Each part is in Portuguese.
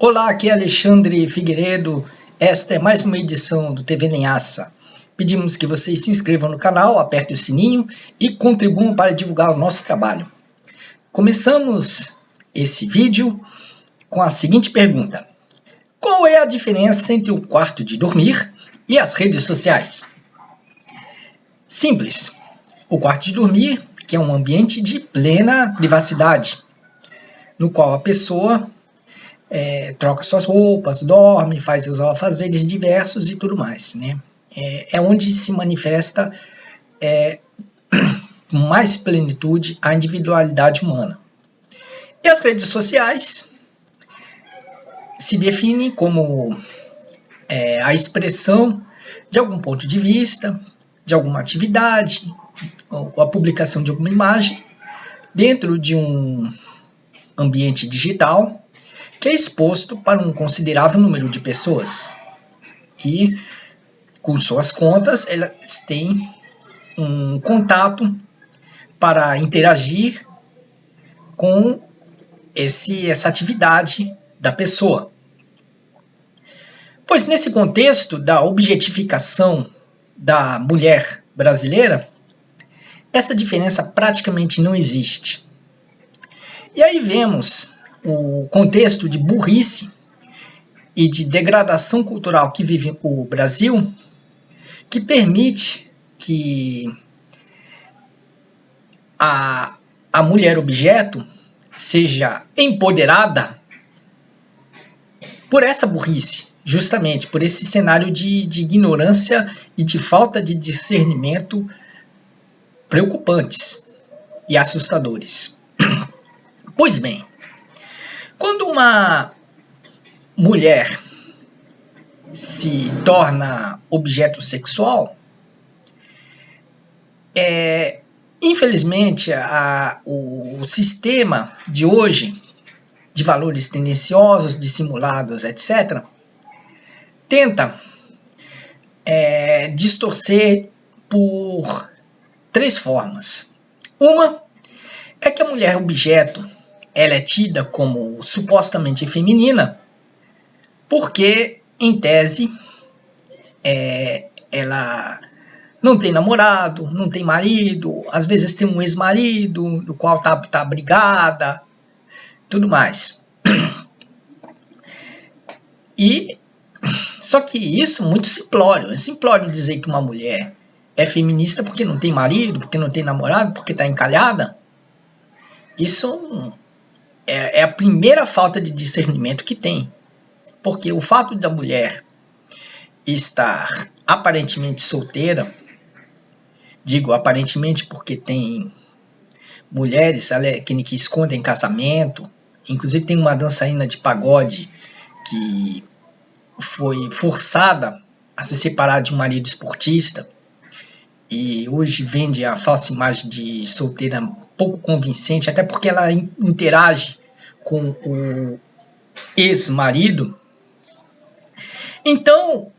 Olá, aqui é Alexandre Figueiredo. Esta é mais uma edição do TV Linhaça. Pedimos que vocês se inscrevam no canal, apertem o sininho e contribuam para divulgar o nosso trabalho. Começamos esse vídeo com a seguinte pergunta: qual é a diferença entre o quarto de dormir e as redes sociais? Simples. O quarto de dormir, que é um ambiente de plena privacidade, no qual a pessoa troca suas roupas, dorme, faz seus afazeres diversos e tudo mais, né? É onde se manifesta com mais plenitude a individualidade humana. E as redes sociais se definem como a expressão de algum ponto de vista, de alguma atividade, ou a publicação de alguma imagem dentro de um ambiente digital que é exposto para um considerável número de pessoas que, com suas contas, elas têm um contato para interagir com essa atividade da pessoa. Pois nesse contexto da objetificação da mulher brasileira, essa diferença praticamente não existe. E aí vemos o contexto de burrice e de degradação cultural que vive o Brasil, que permite que a mulher objeto seja empoderada por essa burrice, justamente por esse cenário de ignorância e de falta de discernimento preocupantes e assustadores. Pois bem, quando uma mulher se torna objeto sexual, infelizmente o sistema de hoje, de valores tendenciosos, dissimulados, etc., tenta distorcer por três formas. Uma é que a mulher objeto ela é tida como supostamente feminina porque, em tese, ela não tem namorado, não tem marido, às vezes tem um ex-marido do qual tá brigada, tudo mais. Só que isso é muito simplório. É simplório dizer que uma mulher é feminista porque não tem marido, porque não tem namorado, porque está encalhada. Isso é a primeira falta de discernimento que tem. Porque o fato da mulher estar aparentemente solteira, digo aparentemente porque tem mulheres que escondem casamento, inclusive tem uma dançarina de pagode que foi forçada a se separar de um marido esportista e hoje vende a falsa imagem de solteira pouco convincente, até porque ela interage com o ex-marido. Então,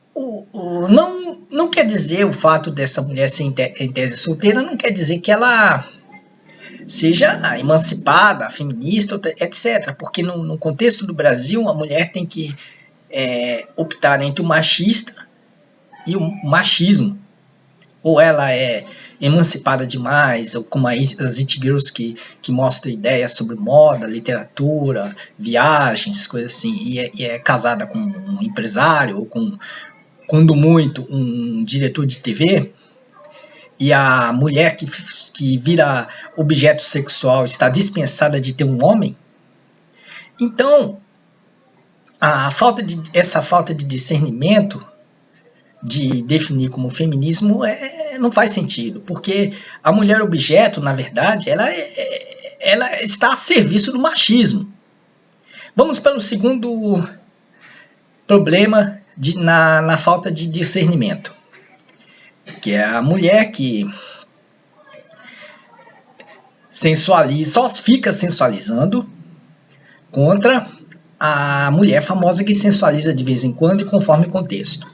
não quer dizer o fato dessa mulher ser em tese solteira, não quer dizer que ela seja emancipada, feminista, etc. Porque no contexto do Brasil, a mulher tem que optar entre o machista e o machismo. Ou ela é emancipada demais, ou como as It Girls que mostram ideias sobre moda, literatura, viagens, coisas assim, e é casada com um empresário, ou com, quando muito, um diretor de TV, e a mulher que vira objeto sexual está dispensada de ter um homem. Então, essa falta de discernimento de definir como feminismo não faz sentido, porque a mulher objeto, na verdade, ela está a serviço do machismo. Vamos para o segundo problema na falta de discernimento, que é a mulher que só fica sensualizando contra a mulher famosa que sensualiza de vez em quando e conforme o contexto.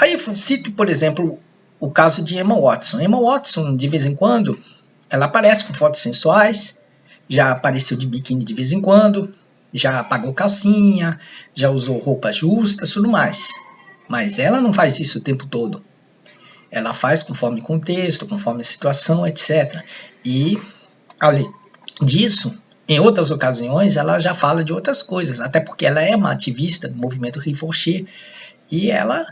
Aí eu cito, por exemplo, o caso de Emma Watson. Emma Watson, de vez em quando, ela aparece com fotos sensuais, já apareceu de biquíni de vez em quando, já pagou calcinha, já usou roupas justas, tudo mais. Mas ela não faz isso o tempo todo. Ela faz conforme contexto, conforme a situação, etc. E, além disso, em outras ocasiões, ela já fala de outras coisas, até porque ela é uma ativista do movimento Riforcher e ela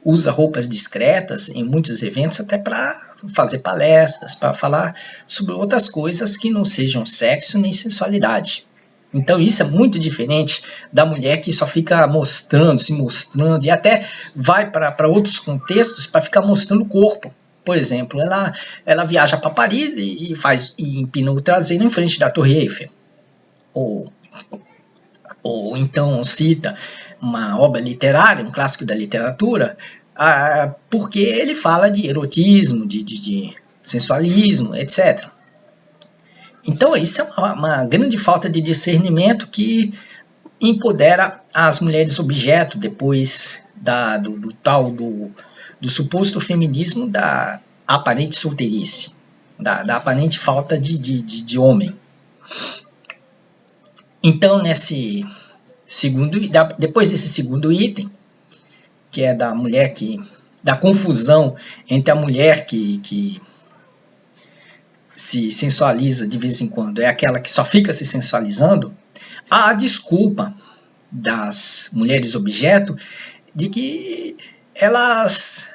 usa roupas discretas em muitos eventos até para fazer palestras, para falar sobre outras coisas que não sejam sexo nem sensualidade. Então isso é muito diferente da mulher que só fica mostrando, se mostrando, e até vai para outros contextos para ficar mostrando o corpo. Por exemplo, ela viaja para Paris e empina o traseiro em frente da Torre Eiffel. Ou então cita uma obra literária, um clássico da literatura, porque ele fala de erotismo, de sensualismo, etc. Então isso é uma grande falta de discernimento que empodera as mulheres objeto depois do suposto feminismo da aparente solteirice, da aparente falta de homem. Então, depois desse segundo item, que é da mulher da confusão entre a mulher que se sensualiza de vez em quando, é aquela que só fica se sensualizando, há a desculpa das mulheres objeto de que elas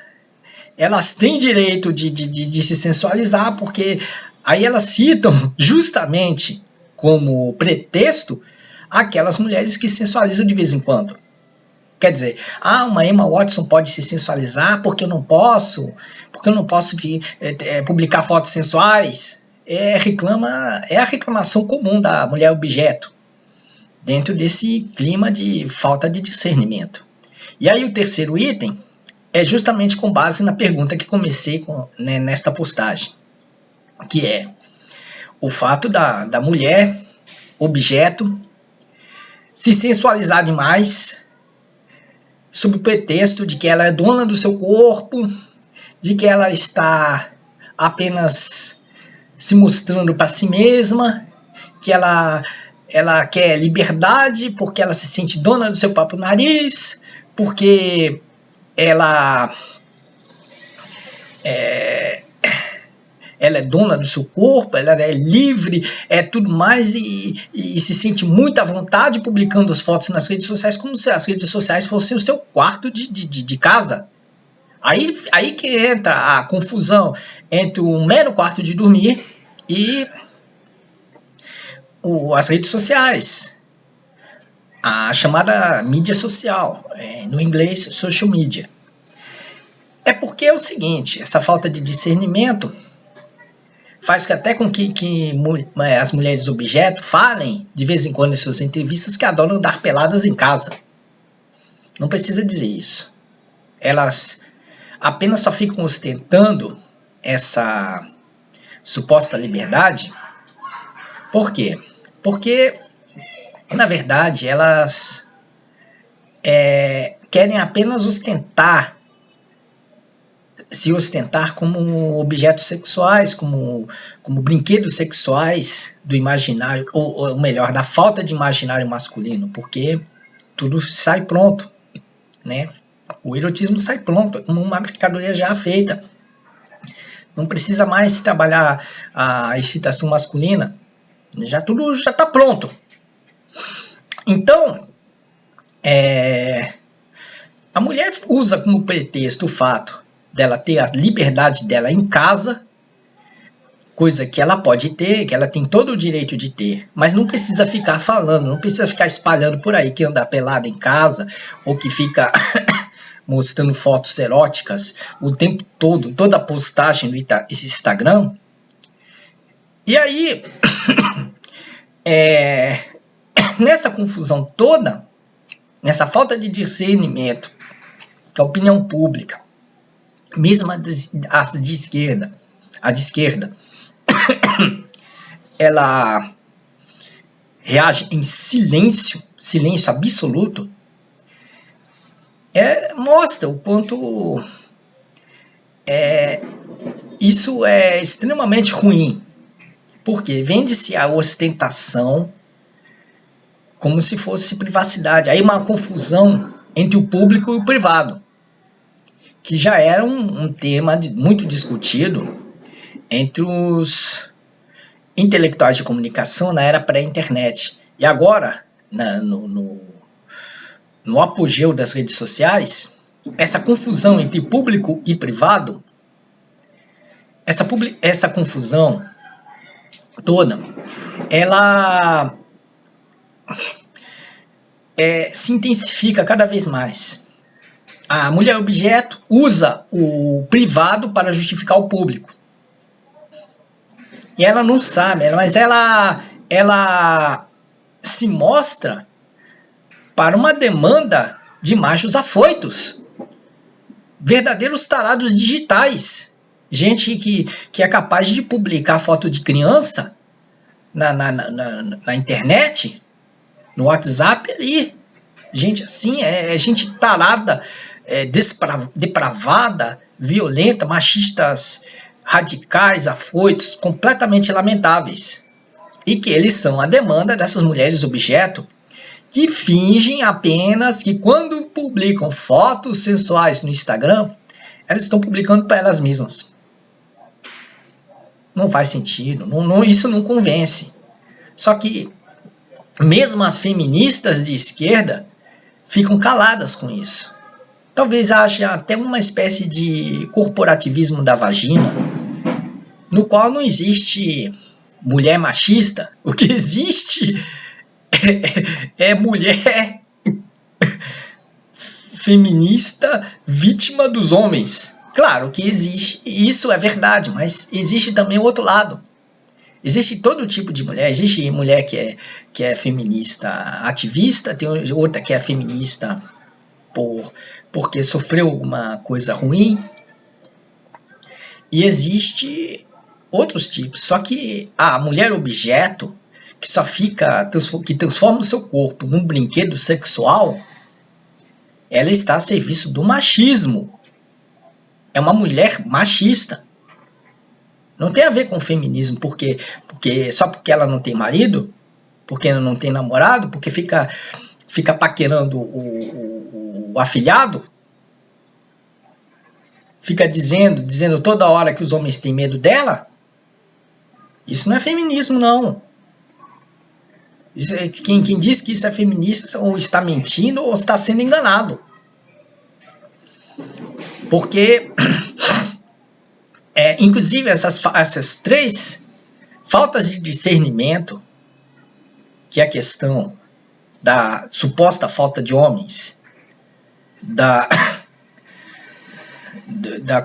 têm direito de se sensualizar, porque aí elas citam justamente como pretexto aquelas mulheres que se sensualizam de vez em quando. Quer dizer, uma Emma Watson pode se sensualizar porque eu não posso publicar fotos sensuais. É a reclamação comum da mulher objeto, dentro desse clima de falta de discernimento. E aí o terceiro item é justamente com base na pergunta que comecei nesta postagem, que é o fato da mulher objeto se sensualizar demais sob o pretexto de que ela é dona do seu corpo, de que ela está apenas se mostrando para si mesma, que ela quer liberdade porque ela se sente dona do seu próprio nariz, porque ela é dona do seu corpo, ela é livre, é tudo mais, e se sente muito à vontade publicando as fotos nas redes sociais, como se as redes sociais fossem o seu quarto de casa. Aí que entra a confusão entre um mero quarto de dormir e as redes sociais, a chamada mídia social, no inglês social media. É porque é o seguinte, essa falta de discernimento faz que até com que as mulheres objeto falem de vez em quando em suas entrevistas que adoram dar peladas em casa. Não precisa dizer isso. Elas apenas só ficam ostentando essa suposta liberdade. Por quê? Porque, na verdade, elas querem apenas se ostentar como objetos sexuais, como brinquedos sexuais do imaginário, ou melhor, da falta de imaginário masculino, porque tudo sai pronto, né? O erotismo sai pronto, é como uma mercadoria já feita. Não precisa mais trabalhar a excitação masculina, tudo já está pronto. Então, a mulher usa como pretexto o fato dela ter a liberdade dela em casa, coisa que ela pode ter, que ela tem todo o direito de ter, mas não precisa ficar falando, não precisa ficar espalhando por aí que anda pelada em casa, ou que fica mostrando fotos eróticas o tempo todo, toda a postagem no Instagram. E aí, nessa confusão toda, nessa falta de discernimento da opinião pública, mesmo a de esquerda, ela reage em silêncio absoluto, mostra o quanto isso é extremamente ruim. Porque vende-se a ostentação como se fosse privacidade. Aí uma confusão entre o público e o privado, que já era um tema muito discutido entre os intelectuais de comunicação na era pré-internet. E agora, no apogeu das redes sociais, essa confusão entre público e privado, essa confusão toda, ela se intensifica cada vez mais. A mulher objeto usa o privado para justificar o público. E ela não sabe, mas ela se mostra para uma demanda de machos afoitos, verdadeiros tarados digitais, gente que é capaz de publicar foto de criança na internet, no WhatsApp ali. Gente assim, é gente tarada, depravada, violenta, machistas radicais, afoitos, completamente lamentáveis. E que eles são a demanda dessas mulheres objeto que fingem apenas que quando publicam fotos sensuais no Instagram, elas estão publicando para elas mesmas. Não faz sentido, isso não convence. Só que mesmo as feministas de esquerda ficam caladas com isso. Talvez haja até uma espécie de corporativismo da vagina, no qual não existe mulher machista. O que existe é mulher feminista vítima dos homens. Claro que existe, isso é verdade, mas existe também o outro lado. Existe todo tipo de mulher. Existe mulher que é feminista ativista, tem outra que é feminista porque sofreu alguma coisa ruim. E existe outros tipos. Só que a mulher objeto, que transforma o seu corpo num brinquedo sexual, ela está a serviço do machismo. É uma mulher machista. Não tem a ver com feminismo, porque só porque ela não tem marido, porque ela não tem namorado, porque fica paquerando o afilhado, fica dizendo toda hora que os homens têm medo dela. Isso não é feminismo, não. Quem diz que isso é feminista ou está mentindo ou está sendo enganado. Porque, inclusive, essas três faltas de discernimento, que é a questão da suposta falta de homens, da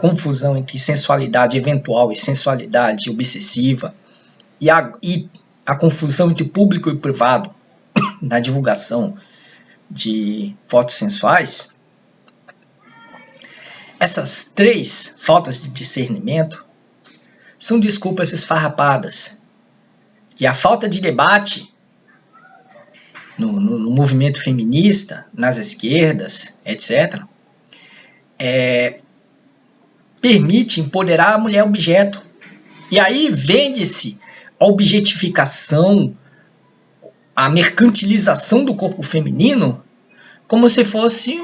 confusão entre sensualidade eventual e sensualidade obsessiva, e a confusão entre público e privado na divulgação de fotos sensuais, essas três faltas de discernimento são desculpas esfarrapadas, que a falta de debate no movimento feminista, nas esquerdas, etc., permite empoderar a mulher objeto. E aí vende-se a objetificação, a mercantilização do corpo feminino como se fosse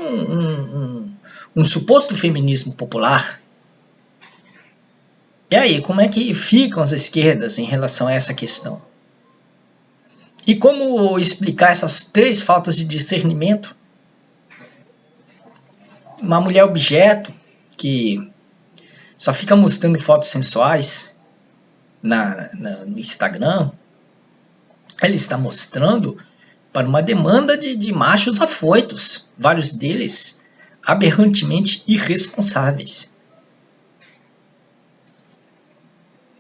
um suposto feminismo popular. E aí, como é que ficam as esquerdas em relação a essa questão? E como explicar essas três faltas de discernimento? Uma mulher objeto que só fica mostrando fotos sensuais no Instagram, ela está mostrando para uma demanda de machos afoitos, vários deles aberrantemente irresponsáveis.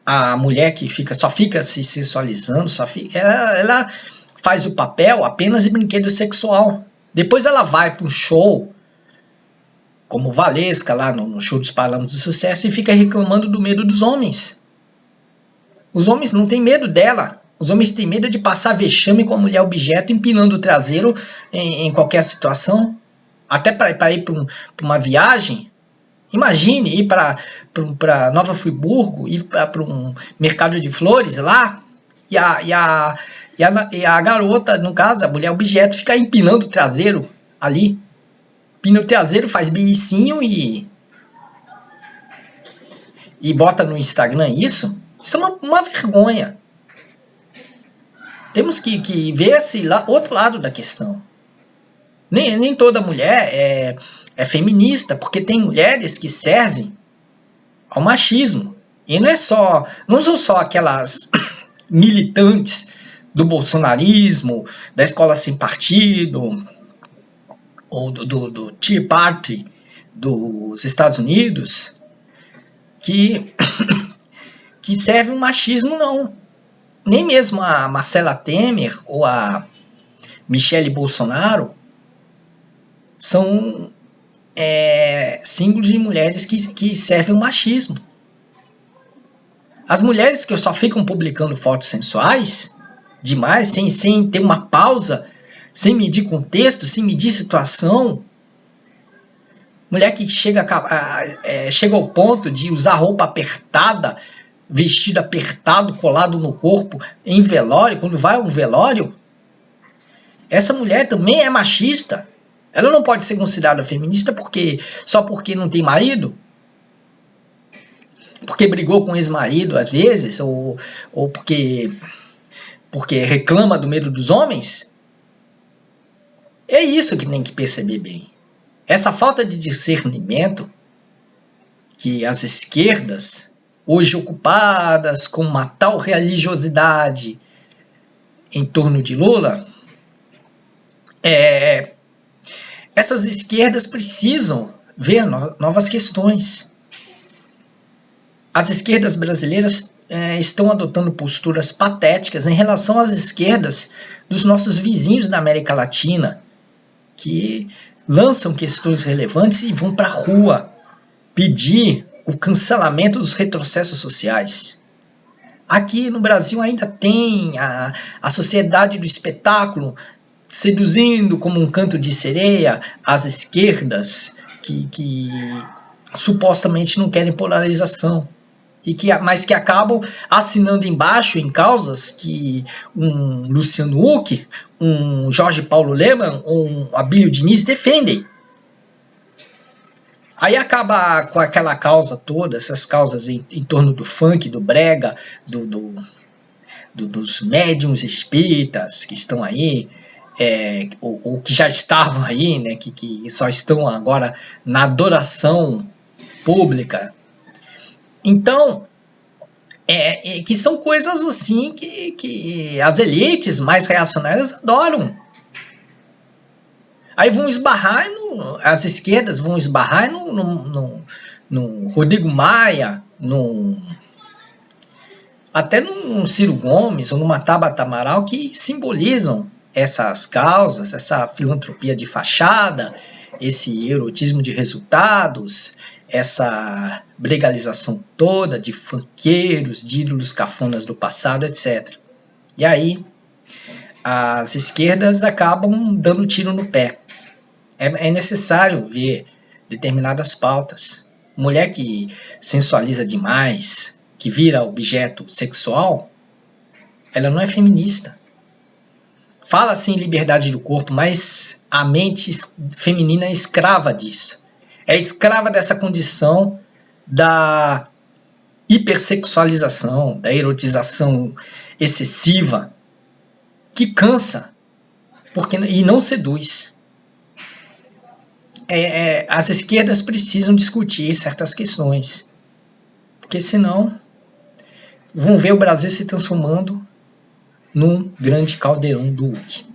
A mulher que só fica se sensualizando, ela faz o papel apenas de brinquedo sexual. Depois ela vai para um show, como Valesca lá no show dos Paralamas do Sucesso, e fica reclamando do medo dos homens. Os homens não têm medo dela. Os homens têm medo de passar vexame com a mulher objeto empinando o traseiro em qualquer situação. Até para ir para uma viagem. Imagine ir para Nova Friburgo, ir para um mercado de flores lá, e E a garota, no caso, a mulher objeto, fica empinando o traseiro ali. Empina o traseiro, faz beicinho e bota no Instagram isso. Isso é uma vergonha. Temos que ver esse outro lado da questão. Nem toda mulher é feminista, porque tem mulheres que servem ao machismo. E não são só aquelas militantes do bolsonarismo, da escola sem partido, ou do Tea Party dos Estados Unidos, que servem o machismo, não. Nem mesmo a Marcela Temer ou a Michele Bolsonaro são símbolos de mulheres que servem o machismo. As mulheres que só ficam publicando fotos sensuais demais, sem ter uma pausa, sem medir contexto, sem medir situação. Mulher que chega ao ponto de usar roupa apertada, vestido apertado, colado no corpo, em velório, quando vai a um velório. Essa mulher também é machista. Ela não pode ser considerada feminista só porque não tem marido, porque brigou com o ex-marido às vezes, ou porque reclama do medo dos homens. É isso que tem que perceber bem. Essa falta de discernimento que as esquerdas, hoje ocupadas com uma tal religiosidade em torno de Lula, essas esquerdas precisam ver novas questões. As esquerdas brasileiras estão adotando posturas patéticas em relação às esquerdas dos nossos vizinhos da América Latina, que lançam questões relevantes e vão para a rua pedir o cancelamento dos retrocessos sociais. Aqui no Brasil ainda tem a sociedade do espetáculo seduzindo como um canto de sereia as esquerdas que supostamente não querem polarização, mas que acabam assinando embaixo em causas que um Luciano Huck, um Jorge Paulo Lemann, um Abílio Diniz defendem. Aí acaba com aquela causa toda, essas causas em torno do funk, do brega, dos médiums espíritas que estão aí, ou que já estavam aí, né, que só estão agora na adoração pública. Então, que são coisas assim que as elites mais reacionárias adoram. Aí vão esbarrar, as esquerdas vão esbarrar no Rodrigo Maia, até no Ciro Gomes ou numa Tabata Amaral, que simbolizam essas causas, essa filantropia de fachada, esse erotismo de resultados, essa bregalização toda de funkeiros, de ídolos cafonas do passado, etc. E aí as esquerdas acabam dando tiro no pé. É necessário ver determinadas pautas. Mulher que sensualiza demais, que vira objeto sexual, ela não é feminista. Fala-se em liberdade do corpo, mas a mente feminina é escrava disso. É escrava dessa condição da hipersexualização, da erotização excessiva, que cansa e não seduz. As esquerdas precisam discutir certas questões, porque senão vão ver o Brasil se transformando num grande caldeirão do Huck.